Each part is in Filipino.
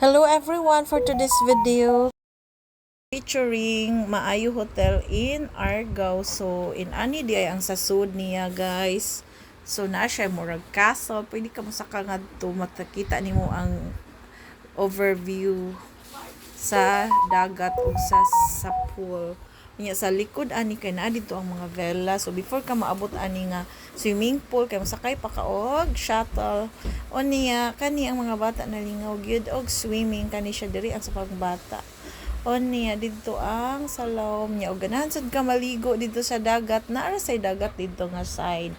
Hello everyone for today's video featuring Maayo Hotel in Argao. So in ani di ay ang sasud niya guys. So na siya murag castle, pwede ka mo sa kangadto makita nimo ang overview sa dagat o sa pool. Nya sa likod ani kay naa dito ang mga vela. So before ka maabot ani nga swimming pool kay masakay pa ka og shuttle. O niya kani ang mga bata nalingaw gyud og swimming kani siya diri ang sa pagbata. O niya dito ang salom niya og ganahan sad ka maligo dito sa dagat. Naara say dagat dito nga side.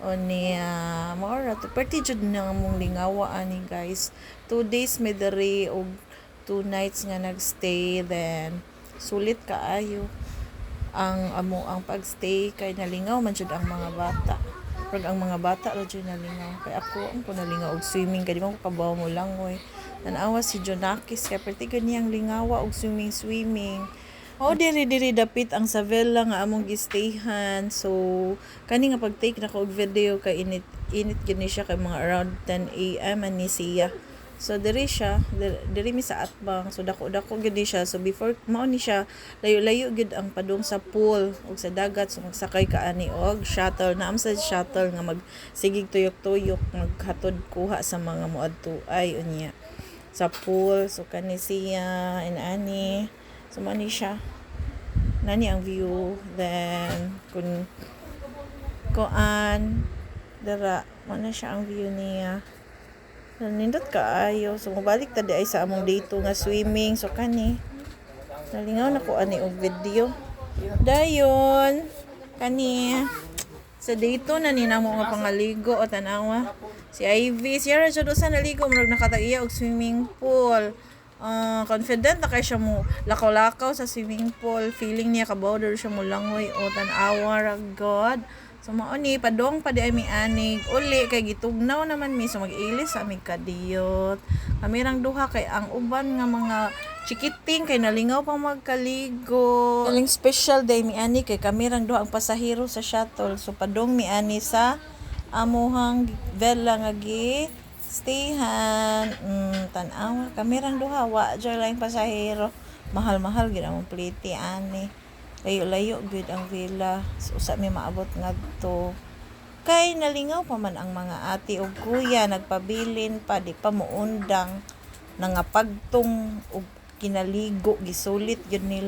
O niya maora to perti jud na mong lingawa ani guys. 2 days may diri og 2 nights nga nagstay, then sulit kaayo ang pagstay kay nalingaw man jud ang mga bata. Pag ang mga bata ra jud nalingaw kay ako ang ko nalingaw og swimming kay di man ko kabaw mo langoy. Tanawa si Jonakis kay perti niyang lingawa og swimming. O diri dapit ang sa villa nga among gistayhan. So kani nga pag-take na ko og video kay init gid ni siya kay mga around 10 AM ani siya. So diri siya, diri mi sa atbang. So dako gid siya. So before mao ni siya, layo-layo gid ang padung sa pool ug sa dagat. So magsakay ka ani og shuttle. Naam sa shuttle nga magsigig tuyok-tuyok maghatod kuha sa mga moadto ay unya sa pool. So kani siya ani. So mao ni siya. Nani ang view, then kuan dara mo na siya ang view niya. Nindot kaayo. So mabalik ta di ay sa among dito nga swimming. So kani nalingaw na ko ani og video. Dayon kani sa dito na ni namo nga pangaligo o tanawa. Si Ivy siya ra jud sa naligo murag nakatag-iya og swimming pool. Confident na kay siya mo lakaw-lakaw sa swimming pool. Feeling niya kabaw daw siya mo langoy o tanawa ra god. So mao ni padong pa di ay mi anig uli kay gitugnaw naman mi so mag-ilis sa amig kadiyot. Kamirang duha kay ang uban nga mga chikiting kay nalingaw pang magkaligo. Aling special day mi ani kay kamirang duha ang pasahero sa shuttle. So padong mi ani sa amuhang villa nga gi stayhan. Tan-aw kamirang duha wa jay laing pasahero. Mahal-mahal gid ang pliti ani. Layo-layo gud ang villa. So, usa mi maabot ngadto. Kay nalingaw pa man ang mga ate ug kuya nagpabilin pa di pa muundang nangapagtong og kinaligo gisulit gyud nila.